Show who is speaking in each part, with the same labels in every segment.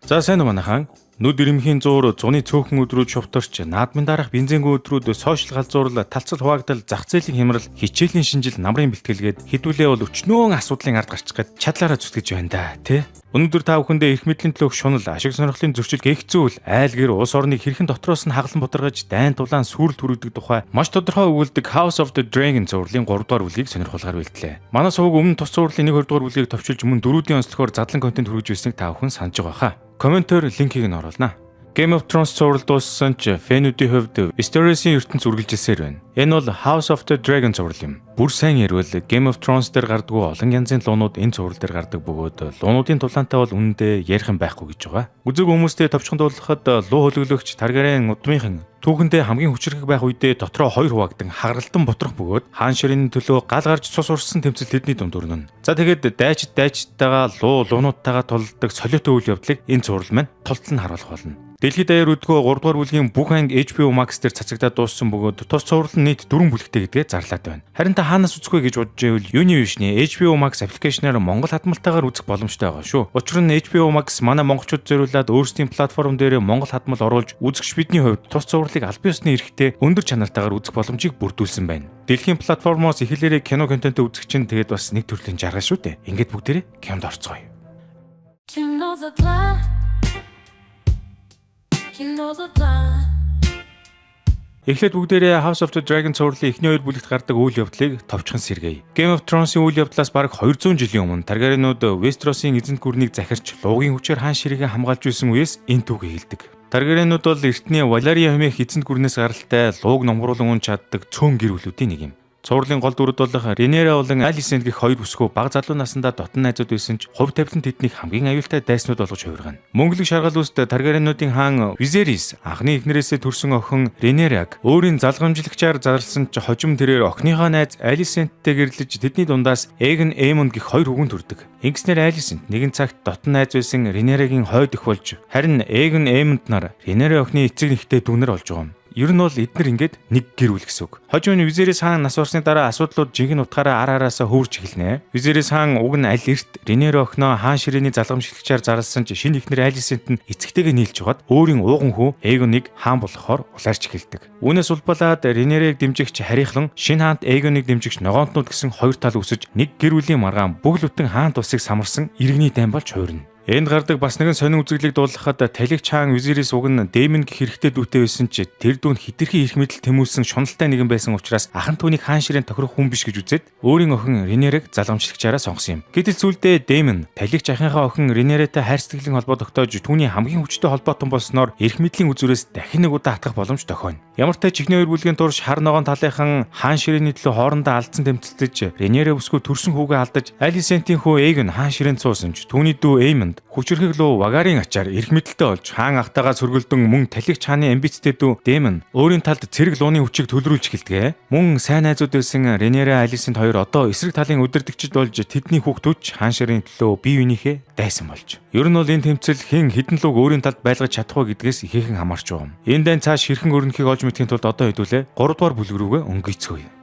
Speaker 1: За сайн уу манайхан. Нүд ирэмхийн зуур зуны цөөхөн өдрүүд шувтарч наадмын дараах бензингүй өдрүүд сошиал галзуурал талцал хуваагдал зах зээлийн хямрал хичээлийн шинжил намрын бэлтгэлгээд хэдүүлээ бол өчнөөн асуудлын ард гарч гад чадлаараа зүтгэж байна да тий. Өнөөдөр та бүхэндээ эрх мэдлийн төлөөх шунал ашиг сонирхлын зөрчил гэгцүүл айл гэр улс орныг хэрхэн дотроос нь хаглан бударгаж дайн тулаан сүрэл түрүүлдэг тухай маш тодорхой өгүүлдэг House of the Dragon зурлын 3 дугаар бүлгийг сонирхолтой бэлтлээ. Манай сувг өмнө тус зурлын 1 2 дугаар бүлгийг товчилж мөн 4-ийн онцлогоор задлан контент хүргэж ирснийг та бүхэн санаж байгаа хаа. Комментээр линкийг нь оруулнаа. Game of Thrones зураг дууссан ч фэнүүдийн хувьд Westeros-ийн ертөнц үргэлжилсээр байна. Энэ бол House of the Dragon зураг юм. Бүр сайн ярил Game of Thrones дээр гардаг олон янзын луунууд энэ зураг дээр гардаг бөгөөд луунуудын тулаантай бол үнэндээ ярих юм байхгүй гэж байгаа. Үзэг хүмүүстэй товчхон дуулахад луу хөлөглөгч Targaryen удмынхан түүхэндээ хамгийн хүчрэг байх үедээ дотроо 2 хуваагдан хагаралтан бутрах бөгөөд хаан ширээний төлөө гал гарч цус урсан тэмцэл тэдний дунд өрнөн. За тэгээд дайчдтайгаа луунуудтайгаа тулдаг солиотой үйл явдлыг энэ зураг маань тултал нь харуулах болно. Дэлхийд даяар өдгөө 3 дугаар бүлгийн бүх анги HBO Max дээр цацагдаад дууссан бөгөөд тус зураг нь нийт 4 бүлэгтэй гэдгээ зарлаад байна. Харин та хаанаас үзэх вэ гэж бодож байвал Univision-ийн HBO Max аппликейшнээр Монгол хадмалтайгаар үзэх боломжтой байгаа шүү. Учир нь HBO Max манай монголчууд зориулаад өөрсдийн платформ дээр монгол хадмал оруулж үзэгч бидний хувьд тус зураглыг албан ёсны эрхтэй өндөр чанартайгаар үзэх боломжийг бүрдүүлсэн байна. Дэлхийн платформоос эхлээрээ кино контент үзэх чинь тэгээд бас нэг төрлийн жаргал шүү дээ. Ингээд бүгдээрээ кинонд орцгоё. Эхлээд бүгдээрээ House of the Dragon цувралын эхний 2 бүлэгт гардаг үйл явдлыг товчхон сэргээе. Game of Thrones-ийн үйл явдлаас бараг 200 жилийн өмнө Targaryen-ууд Westeros-ийн эзэнт гүрнийг захирч луугийн хүчээр хаан ширээгээ хамгаалж байсан үеэс энэ түүхийг хэлдэг. Targaryen-ууд бол эртний Valyria хэмээх эзэнт гүрнээс гаралтай лууг номгруулан унж чаддаг цөөн гэр бүлүүдийн нэг юм. Цувралын гол дүрд болох Rhaenyra болон Alicent гэх хоёр бүсгүй бага залуу насндаа дотн найзууд байсан ч хувь тавилан тэднийг хамгийн аюултай дайснууд болгож хувиргана. Мөнгөлөг шаргал үст Targaryen-уудын хаан Viserys анхны эхнэрээсээ төрсөн охин Rhaenyra-г өөрийн залгамжлагчаар зарласан ч хожим тэрээр охиныхоо найз Alicent-тэй гэрлэж тэдний дундаас Aegon Aemon гэх хоёр хүүхэн төрдөг. Ингэснээр Alicent нэгэн цагт дотн найз байсан Rhaenyra-гийн хойд өх болж харин Aegon Aemon нар Rhaenyra охины эцэг нэгтэй дүүнэр болж байгаа юм. Ер нь бол эдгээр ингээд нэг гэр бүл гэсэн үг. Хожим нь Viserys хаан нас орсны дараа асуудлууд жинхэнэ утгаараа ар араасаа хөөрч эхэлнэ. Viserys хаан уг нь аль эрт Rhaenyra охиноо хаан ширээний залгамжлагчаар зарласан ч шинэ эхнэр Alicent нь эцэгтэйгээ нийлж хагаад өөрийн ууган хүү Aegon-ыг хаан болохоор улаарч эхэлдэг. Үүнээс улбалаад Rhaenyra-г дэмжигч харийнхлан шинэ хаант Aegon-ыг дэмжигч ногоонтнууд гэсэн хоёр тал үсэж нэг гэр бүлийн маргаан бүгд бүтэн хаан тусыг самарсан иргэний дайн болж хуурна. Энд гардаг бас нэгэн сонин үзэгдлийг дуулгахад талигч хаан Viserys уг нь Daemon гэх хэрэгтэй дүүтэй байсан ч тэр дүүн хитрхи эрх мэдэл тэмүүлсэн шуналтай нэгэн байсан учраас ахан түүнийг хаан ширээн тохирох хүн биш гэж үзээд өөрийн охин Rhaenyra-г залгамжлагчаараа сонгосон юм. Гэтэл сүүлдээ Daemon талигч ахынхаа охин Rhaenyra-тай хайрцаглалын холбоо тогтоож түүний хамгийн хүчтэй холбоотон болсноор эрх мэдлийн үзүүрээс дахин нэг удаа хатгах боломж тохионо. Ямар ч тач чихний 2 бүлгийн турш хар ногоон талынхан хаан ширээний төлөө хоорондоо алдсан тэмцэлдэж Rhaenyra бүсгүй төрсөн хүүгээ алдаж Alicent-ийн хүү Aegon хаан ширээнд суусан ч түүний дүү Aemon хүчрхэг луу Vagari-ийн ачаар эрх мэдэлтэй болж хаан ахтайгаа сөргөлдөн мөн талигч хааны амбицтэй дүү Daemon өөрийн талд цэрэг лууны хүчийг төлрүүлж эхэлдэг. Мөн сайн найзууд байсан Rhaenyra, Alicent хоёр одоо эсрэг талын удирдагчид болж тэдний хүүхдүүд хаан ширээний төлөө бие биенийхээ дайсан болж. Ер нь бол энэ тэмцэл хэн хэдэн луг өөрийн талд байлгаж чадах вэ гэдгээс ихээхэн хамаарч байгаа юм. Энэ дайн цааш хэрхэн өрнөхийг олж мэдхийн тулд одоо хэдүүлээ 3 дугаар бүлэг рүүгээ өнгөцгөөе.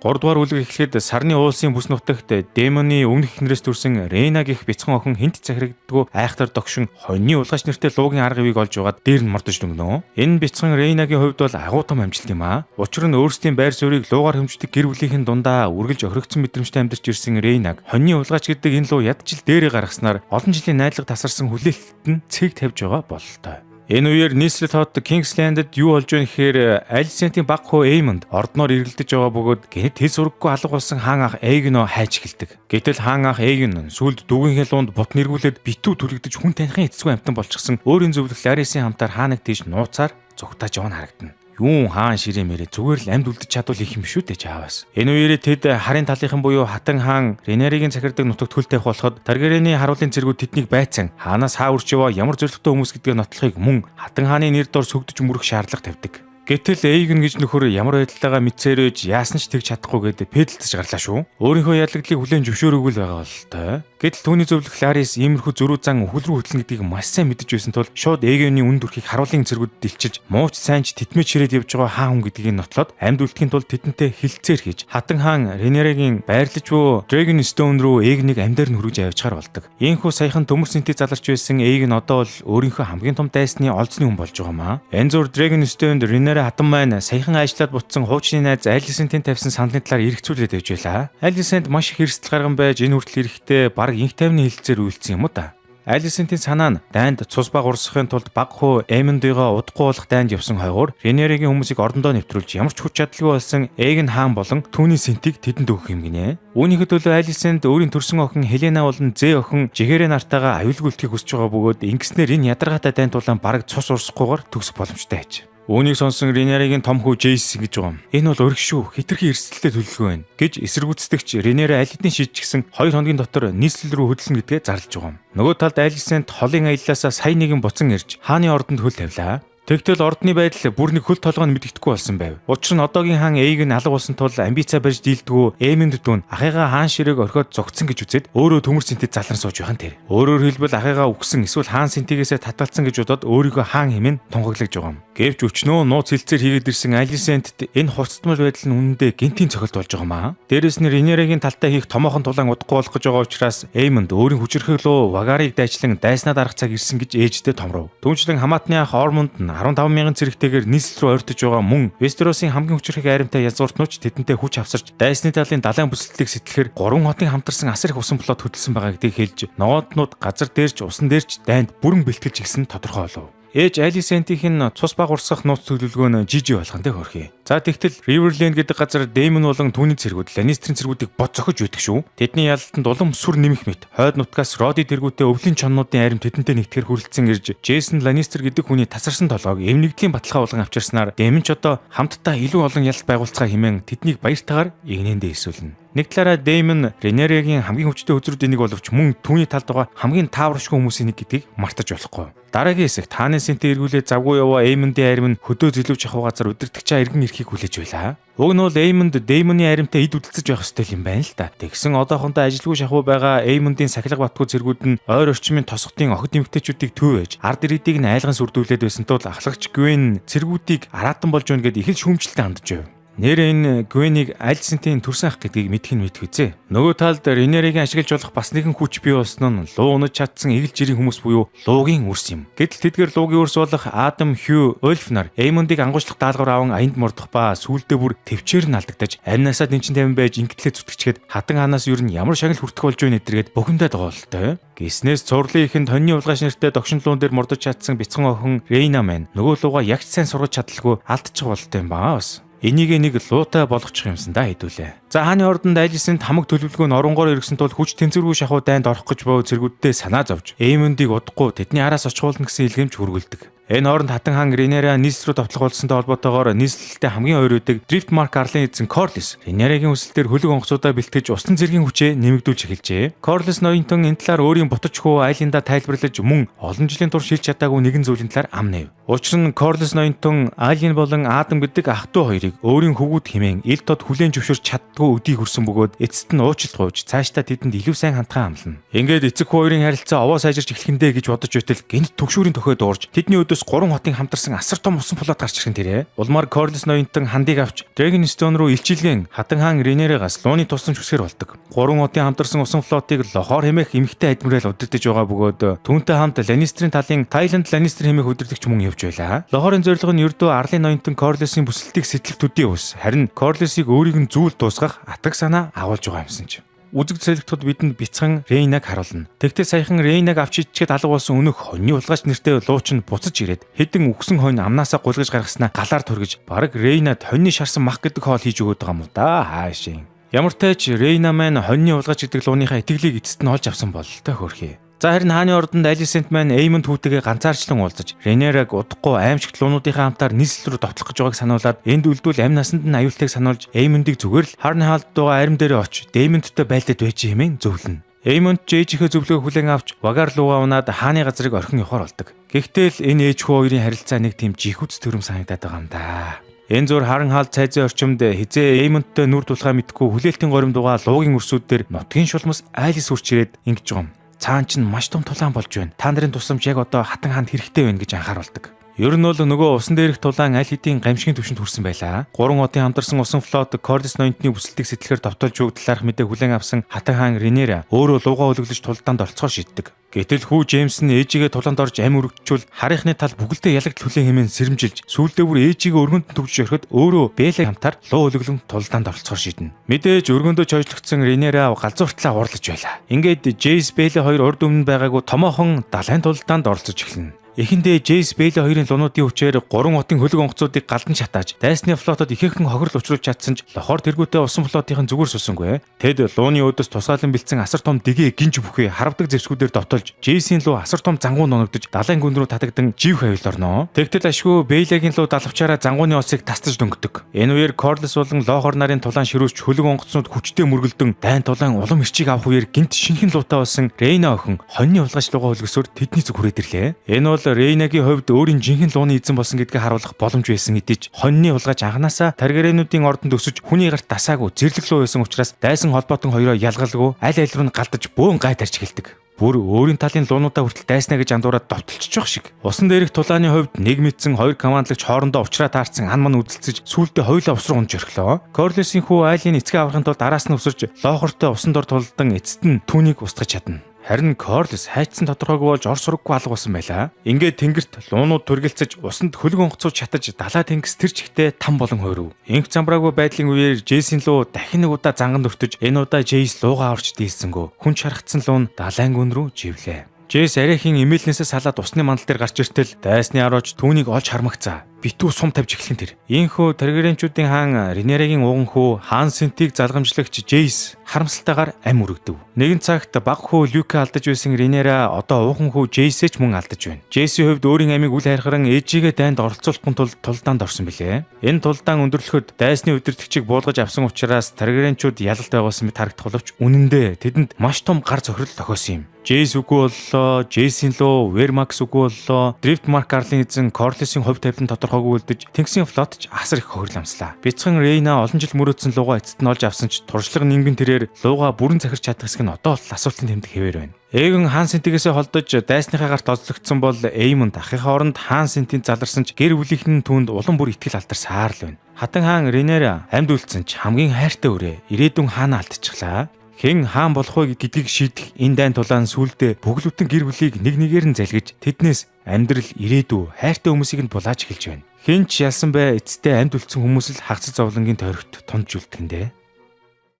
Speaker 1: 3 дугаар бүлэг эхлэхэд сарны уулсын бүс нутагт Daemon-ы өмнөх эхнэрээс төрсэн Rhaena гэх бяцхан охин хинт захирагддаггүй айхтар догшин хоньны улгаач нэртэй луугийн арга ивийг олж угаад дээр нь мордож дүнгнөө. Энэ бяцхан Rhaena-гийн хувьд бол агуу том амжилт юм аа. Учир нь өөрсдийн байр суурийг луугаар хөмждөг гэр бүлийнхэн дундаа үргэлж охирогдсон мэдрэмжтэй амьдарч ирсэн Rhaena-г хоньны улгаач гэдэг энэ луу ядчил дээрээ гаргаснаар олон жилийн найдлага тасарсан хүлээлтт нь цэг тавьж байгаа бололтой. Энэ үеэр нийслэл хот King's Landд юу болж байна гэхээр Alicent-ийн баг хөө Aemond ордноор эргэлдэж байгаа бөгөөд гэнэт хэл сураггүй алга болсон хаан ах Aegon-о хайж эхэлдэг. Гэтэл хаан ах Aegon сүүлд дүүгийнхээ луунд бут нэргүүлээд битүү түрэгдэж хүн танихын эцгүй амтан болчихсон өөрийн зөвлөх Larys-ийн хамтаар хааныг тийш нууцаар зүгтааж явна харагдана. Юун хаан ширээ мэрэ зүгээр л амьд үлдэж чадвал их юм шүү дээ чааваас. Энэ үеэрээ тэд харын талынхан буюу хатан хаан Rhaenyra-гийн захирдаг нутагт хөл тавих болоход Targaryen-ийн харуулын цэргүүд тэднийг байцсан хаанаас хаа үрч яваа ямар зоригтой хүмүүс гэдгээ нотлохыг мөн хатан хааны нэр дор сөгдөж мөрөх шаардлага тавьдаг. Гэтэл Эйгэн гэж нөхөр ямар байдалтайгаа мэдсээрэж яасан ч тэгж чадахгүй гэдээ пэдэлтэж гарлаа шүү. Өөрийнхөө ялагдлыг хүлээн зөвшөөрөөгүй л байгаа болтой. Гэтэл түүний зөвлөх Ларис иймэрхүү зөрүү зан үхэл рүү хөтлөн гэдгийг маш сайн мэдэж байсан тул шууд Эйгэний үнд дүрхийг харуулын зэргүүд дэлчиж мууч сайн ч тэтмэж ширээд явж байгаа хаан хүн гэдгийг нотлоод амьд үлдэхийн тулд тэдэнтэй хилцээр хийж хатан хаан Ренерагийн байрлаж буй Dragon Stone руу Эйгэнийг амьдаар нь хөргөж авчихаар болдог. Ийхүү саяхан төмөр сэнтий заларч байсан Эйгэн одоо л өөрийнхөө хамгийн том дайсны олзны хүн болж байгаамаа. Энэ зур Dragon Stone-д Ренера хатан маань саяхан ажиллаад бутсан хуучны найз Алисентийн тавьсан саналны талаар эргцүүлээд байж байлаа. Алисент маш их эрсдэл гарган байж энэ хүртэл эрэхтэй баг инх тайвны хилцээр үйлдсэн юм уу та. Алисентийн санаа нь дайнд цус баг урсгахын тулд баг хуу Эймондыгоо удахгүй болох дайнд явсан хойгоор Ренерагийн хүмүүсийг ордондоо нэвтрүүлж ямар ч хүч чадалгүй болсон Эйгэн хаан болон түүний сэнтийг тэдэнд өгөх юм гинэ. Үүнийхээ төлөө Алисент өөрийн төрсөн охин Хелена болон Зэ охин Жигэрэ нартайгаа аюулгүй үлдэхийг хүсэж байгаа бөгөөд ингэснээр энэ ядаргаатай дайнд тулаан бараг цус урсахгүйгээр төгсөх боломжтой байж. Үүнийг сонсон Ренерагийн том хүү Джейс ингэж байгаа юм. Энэ бол өргөш шүү. Хитрхи эрсдэлтэй төлөвлөгөө байна гэж эсэргүүцдэгч Ренера аль хэдийн шийдчихсэн 2 хоногийн дотор нийслэл рүү хөдлөн гэдгээ зарлж байгаа юм. Нөгөө талд Алисент холын аяллаасаа сая нэгэн буцан ирж хааны ордонд хөл тавилаа. Тэгтэл ордны байдал бүр нэг хөл толгойн мэддэхгүй болсон байв. Учир нь одоогийн хаан Эйгэн алга болсон тул амбицаа барьж дийлдэггүй Эймонд дүүн ахыгаа хаан ширээг орхиод зогцсон гэж үзээд өөрөө төмөр сэнтэд залран сууж байгаа тэр. Өөрөөр хэлбэл ахыгаа үгсэн эсвэл хаан сэнтийгээсээ татгалцсан гэж бодоод өөрийгөө хаан хэмээн тунгаглаж байгаа юм. Гэвч өчнөө нууц хилцээр хийгээд ирсэн Алисентд энэ хуцтмал байдал нь үнэндээ гинтийн цохилт болж байгаамаа. Дээрээс нь Ренерагийн талтай хийх томоохон тулаан удахгүй болох гэж байгаа учраас Эймонд өөрийн хүчирхэлөө Вагарыг дайчлан дайснаад арах цаг ирсэн гэж ээжтэй томров. Түүнчлэн хамаатны ах Ормонд нь 15,000 цэрэгтэйгээр нийслэл рүү ойртож байгаа мөн Вестеросын хамгийн хүчирхэг айрамтай язгууртнууч тэдэнтэй хүч авсарч дайсны талын далайн бүсэлтийг сэтлэхээр 3 хотын хамтарсан асар их усан плот хөдөлсөн байгаа гэдгийг хэлж ногооднууд газар дээрч усан дээрч дайнд бүрэн бэлтгэж гисэн тодорхой болов. Ээж Алисентийн цус баг урсгах нууц төлөвлөгөө нь жижиг болгонтэй хөрхий. За тэгтэл Riverland гэдэг газар Дэймон болон түүний цэргүүд Ланнистерийн цэргүүдийг бод зохиж байдаг шүү. Тэдний ялалтанд улам сүр нэмэх мэт хойд нутгаас Роди тэргүүтээ өвлийн чоннуудын арим тэдэнтэй нэгтгэр хүрлцэн ирж Джейсон Ланнистер гэдэг хүний тасарсан толгойг эмнэгдлийн баталгаа болгон авчирснаар Дэймон ч одоо хамтдаа илүү олон ялалт байгуулцгаа хэмээн тэднийг баяртайгаар игнэндээ эсвэлнэ. Нэг талаараа Дэймон Ренерагийн хамгийн хүчтэй үзрүүдийн нэг боловч мөн түүний талд байгаа хамгийн тааваршгүй хүмүүсийн нэг гэдгийг мартаж болохгүй. Дараагийн хэсэгт хааны сэнтээ эргүүлээд завгүй яваа Эймондын арим нь хөдөө зэлүүж ахуй газар удирдагчаа иргэн ирэхийг хүлээж байлаа. Уг нь бол Эймонд Дэймоны аримтай эд үдэлцэж байх ёстой юм байна л да. Тэгсэн одоохондоо ажилгүй шахуу байгаа Эймондын сахилга батгүй цэргүүд нь ойр орчмын тосготын охид эмэгтэйчүүдийг төв ээж ард ирээдийг нь айлган сүрдүүлээд байсан тул ахлагч Гвен цэргүүдийг араатан болж өгнө гэд их л шүүмжлэлтэй хандж байв. Нэр энэ Гвенийг Алисентийн төрсөн ах гэдгийг мэдэх нь мэдвүзээ. Нөгөө талд Ренерагийн ашиглаж болох бас нэгэн хүч бий болсон нь луу унаж чадсан эгэл жирийн хүмүүс буюу луугийн үрс юм. Гэтэл тэдгээр луугийн үрс болох Адам, Хью, Ольфнар Эймондыг ангуучлах даалгавар аван аянд мордох ба сүүлдээ бүр төвчээр нь алдагдаж амнаасаа дэнчин тавин байж ингээдлээ зүтгэчгээд хатан хаанаас юу н ямар шагнал хүртэх болж байна гэдэргээд бухимдаад байгаа болтой. Гиснээс цуурлын ихэнд хоньны улгааш нэртэй догшин луун дээр мордож чадсан бяцхан охин Рейна маань нөгөө лууга ягч сайн сургаж чадалгүй алдчих болтой юм баа бас. Энийг нэг луутай болгочих юмсан да хэдүүлээ. За хааны ордонд Алисент хамаг төлөвлөгөө нь оронгоор иргсэн тул хүч тэнцвэргүй шахуу дайнд орох гэж боо зэргүүдтэй санаа зовж Эймондыг удахгүй тэдний араас очихуулна гэсэн илгээмж хүргэлдэг. Энэ хооронд хатан хаан Ренера нийслэл рүү товтлогуулсантай холбоотойгоор нийслэлтэй хамгийн ойр үүдэг Driftmark Арлын эзэн Corlys Ренерагийн хүсэлтээр хөлөг онгоцуудаа бэлтгэж усан зэргийн хүчээ нэмэгдүүлж эхэлжээ. Corlys ноёнтон энэ талаар өөрийн ботч хөө айлында тайлбарлаж мөн олон жилийн турш шилж чадаагүй нэгэн зүйлийн талаар ам нэв. Учир нь Corlys ноёнтон Айлин болон Адам гэдэг ах トゥ хоёрыг өөрийн хөвгүүд хэмээн ил тод хүлээн зөвшөөрч чаддгүй өдийг хүрсэн бөгөөд эцэст нь уучлалт гуйж цаашдаа тэдэнд илүү сайн хандхаа амлана. Ингээд эцэг хүү хоёрын харилцаа овоо сайжирч эхлэхэндээ гэж бодож байтал гэнэт төгшүүрийн тохиод уурж тэдний өдөөс 3 хотын хамтарсан асар том усан плот гарч ирхэн тэрэ. Улмаар Corlys ноёнтон хандыг авч Dragon Stone руу илчилгэн хатан хаан Ренерагаас лууны тусламж хүсгэр болдог. 3 хотын хамтарсан усан флотыг лохоор хэмээх эмэгтэй адмирал удирдах байгаа бөгөөд түүнтэй хамт Ланнистерийн талын Тайланд Ланнистер хэмээх удирдагч мөн явж байлаа. Лохорын зорилго нь ердөө Арлын ноёнтон Corlys-ийн бүсэлтийг сэтлэх төдий ус. Харин Corlys-ийг өөрийг нь зүйл дуусгах атгах санаа агуулж байгаа юмсан ч. Үзэг цэлэгтүүд бидэнд бяцхан Рейнаг харуулна. Тэгтээ саяхан Рейнаг авч ичгээд алга болсон өнөх хоньны улгаач нэртэй лууч нь буцаж ирээд хэдэн үгсэн хонь амнаасаа гулгаж гаргаснаа галаар түргэж бараг Рейнад хоньны шарсан мах гэдэг хоол хийж өгöd байгаа юм да хаашийн. Ямар тач Рейна маань хоньны улгаач гэдэг лууныхаа итгэлийг эцэст нь олж авсан бололтой хөрхий. За харин хааны ордонд Алисент маань Эймонд хүүтэйгээ ганцаарчлан уулзаж Ренераг удахгүй аимшигт луунуудынхаа хамтаар нийслэл рүү товтлох гэж байгааг сануулад энд үлдвэл амь насанд нь аюултайг сануулж Эймондыг зүгээр л харны хаалт байгаа арим дээрээ очиж Дэймондтэй байлдаад байж хэмээн зөвлөнө. Эймонд Жэйжийнхээ зөвлөгөөг хүлээн авч вагаар луугаа унаад хааны газрыг орхин явахаар болдог. Гэхдээ л энэ ээж хүү хоёрын харилцаа нэг тийм жихүүц төрөм санагдаад байгаа юм да. Энэ зур харан хаалт цайзын орчимд хизээ Эймондтой нүр тулхаа мэдгүй хүлээлтийн горимдуугаа луугийн өрсүүд дээр нутгийн шулмас Айлис үрч ирээд ингэж юм. Цаан чинь маш том тулаан болж байна. Та нарын тусламж яг одоо хатан хаанд хэрэгтэй байна гэж анхааруулдаг. Ер нь бол нөгөө усан дээрх тулаан аль хэдийн гамшигын түвшинд хүрсэн байлаа. 3 хотын хамтарсан усан флот Кордис ноёнтны бүсэлтийг сэтгэлээр довтолж өгөх талаарх мэдээ хүлээн авсан хатан хаан Ренера өөрөө луугаа өлөглөж тулдаанд оролцохоор шийддэг. Гэтэл хүү Джеймс нь ээжигээ тулаанд орж ам өргөжчүүл харийнхны тал бүгэлдээ ялагдл хүлээн хэмээн сэрэмжилж сүүлдээ бүр ээжигээ өргөнд төвж орхиод өөрөө Бэлэг хамтар луу өлөглөн тулдаанд оролцохоор шийднэ. Мэдээж өргөндөө чойжлогдсон Ренера галзууртлаа уурлаж байла. Ингээд Джейс Бэлэг хоёр урд өмнө байгаагүй томоохон далайн тулдаанд оролцож эхэлнэ. Эхэндээ Джейс Бэйлэ хоёрын луунуудын хүчээр 3 хотын хөлөг онгоцуудыг галдан шатааж дайсны флотод ихээхэн хохирол учруулж чадсан ч лохоор тэргүүтээ усан флотын зүгээр сусангүй. Тэд лууны өдөс тусгаалan бэлдсэн асар том дэгээ гинж бүхий харавдаг зэвсгүүдээр довтолж Джейсийн луу асар том зангуу ноногдож далайн гүн рүү татагдан жив хавилд орно. Тэгтэл ашгүй Бэйлэгийн луу далавчаараа зангууны осыг тасдаж дөнгөдөг. Энэ үеэр Корлес болон Лохор нарын тулаан ширүүч хөлөг онгоцнууд хүчтэй мөргөлдөн дайн тулаан улам ирчиг авах үеэр гинт шинхэн луутай болсон Рейна охин хоньны улгаач лугаа хөлгөсөөр тэдний зүг хүрээд ирлээ. Энэ бол Рейнагийн хувьд өөрийн жинхэнэ лууны эзэн болсон гэдгийг харуулах боломж байсан гэдэж хоньны улгаач анханасаа Таргариенуудын ордонд өсөж хүний гарт тасаагүй зэрлэг луу байсан учраас дайсан холбоотон хоёроо ялгалгүй аль аль руу галдаж бөөн гай тарж эхэлдэг. Бүр өөрийн талын луунуудаа хүртэл дайснаа гэж андуураад довтолчих жоох шиг. Усан дээрх тулааны хувьд нэг мэдсэн хоёр командлагч хоорондоо уулзраа таарсан ан ман үдэлцэж сүүлдээ хоёулаа ус руу унж орхилоо. Корлесийн хүү Айлын эцгээ аврахын тулд араас нь өсөрж Лохортой усан дор тулдан эцэст нь түүнийг устгаж чадна. Харин Корлес хайцсан тодорхойгүй болж ор сураггүй алга болсон байлаа. Ингээд тэнгэрт луунууд түргэлцэж усанд хөлөг онгоцууд шатаж далай тэнгис тэр чигтээ там болон хойров. Инх замбраагүй байдлын үеэр Джейсийн луу дахин нэг удаа занганд өртөж энэ удаа Джейс луугаа аварч дийлсэнгөө хүн шаргацсан луун далайн гүн рүү живлээ. Джейс арайхийн имэйлнээсээ салаад усны мандал дээр гарч иртэл дайсны арууч түүнийг олж хармагцаа. Битүү сум тавьж эхлэн тэр. Ийхүү Таргариенчүүдийн хаан Ренерагийн ууган хүү хаан Сентиг залгамжлагч Джейс харамсалтайгаар ам өргөдөв. Нэгэн цагт баг хүү Люка алдаж байсан Ренера одоо ууган хүү Джейсээ ч мөн алдаж байна. Джейсийн хувьд өөрийн амийг үл хайрхаран ээжигээ дайнд оролцуулахын тулд тулдаанд орсон билээ. Энэ тулдаан өндөрлөхөд дайсны өдөртөгчийг буулгаж авсан учраас Таргариенчүүд ялалт байгуулсан мэт харагдах боловч үнэндээ тэдэнд маш том гар цохирол тохиосон юм. Джейс үгүй боллоо, Джейсийн луу Вермакс үгүй боллоо. Дрифтмарк Карлын эзэн Корлесийн хувь тавилан тодорхойгүй үлдэж Тэнгисийн флот ч асар их хохирол амслаа. Бяцхан Рейна олон жил мөрөөдсөн луугаа эцэст нь олж авсан ч туршлага нингэн тэрээр луугаа бүрэн захирч чадах хэсэг нь одоо бол асуултын тэмдэг хэвээр байна. Эгэн хаан Сентигээс холдож дайсныхаа гарт озлогдсон бол Эймонд ахыхаа оронд хаан Сентиг заларсан ч гэр бүлийнхэн түүнд улам бүр итгэл алдарсаар л байна. Хатан хаан Ренера амьд үлдсэн ч хамгийн хайртай өрөө ирээдүйн хаанаа алдчихлаа. Хэн хаан болох вэ гэдгийг шийдэх энэ дайн тулаан сүулдэ бүглүтэн гэр бүлийг нэг нэгээр нь залгиж тэднээс амьдрал ирээдүй хайртай хүмүүсийг нь булааж эхэлж байна. Хэн ч ялсан бай эцтэй амьд үлдсэн хүмүүс л хагцад зовлонгийн тойрогт тунж үлдэхэндээ.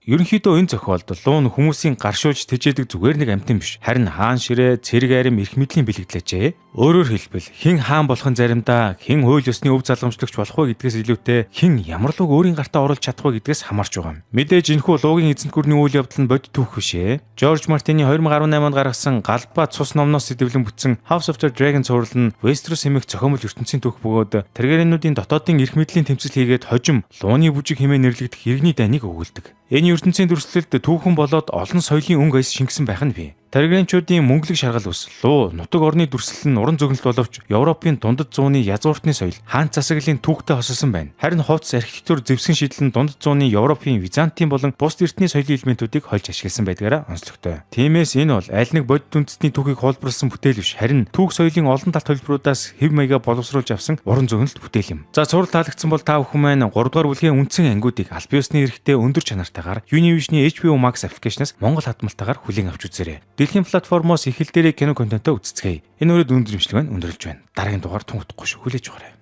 Speaker 1: Ерөнхийдөө энэ зохиолдол луун хүмүүсийн гаршуулж тэжээдэг зүгээр нэг амьтан биш. Харин хаан ширээ, цэрэг арим, эрх мэдлийн бэлэгдлээжээ. Өөрөөр хэлбэл хэн хаан болохын заримдаа хэн хууль ёсны өв залгамжлагч болох вэ гэдгээс илүүтэй хэн ямар луг өөрийн гартаа оруулж чадах вэ гэдгээс хамаарч байгаа юм. Мэдээж энэхүү луугийн эзэнт гүрний үйл явдал нь бодит түүх биш ээ. Жорж Мартины 2018 онд гаргасан Галбаат цус номноос сэдвлэн бүтсэн House of the Dragon цуврал нь Westeros хэмээх зохиомжтой ертөнцийн түүх бөгөөд Таргариенуудын дотоодын эрх мэдлийн тэмцэл хийгээд хожим лууны бүжиг хэмээн нэрлэгдэх иргэний дайныг өгүүлдэг. Энэ ертөнцийн дүрслэлд түүхэн болоод олон соёлын өнгө аяс шингэсэн байх нь бий. Таргариенчүүдийн мөнгөлөг шаргал ус, луу, нутаг орны дүрслэл нь уран зөгнөлт боловч Европын дундад зууны язгууртны соёл, хаан засаглалын түүхтэй хосолсон байна. Харин хувцс архитектур зэвсгэн шийдэл нь дундад зууны Европын, Византийн болон бус эртний соёлын элементүүдийг хольж ашигласан байдгаараа онцлогтой. Тиймээс энэ бол аль нэг бодит үндэстний түүхийг хуулбарласан бүтээл биш, харин түүх соёлын олон талт төлбөрүүдээс хэв маяга боловсруулж авсан уран зөгнөлт бүтээл юм. За цуврал таалагдсан бол та бүхэн маань 3 дугаар бүлгийн үндсэн ангиудыг аль биесны эрэхтэй өндөр чанартайгаар Univision-ийн HBO Max аппликейшнээс Монгол хадмалтайгаар хүлээн авч үзээрэй. Дэлхийн платформоос их хэл дээрээ кино контентоо үзцгээе. Энэ өөрөө дүн дэмжлэг байна, өндөрлж байна. Дараагийн дугаар тунгахгүй шүү, хүлээж аваарай.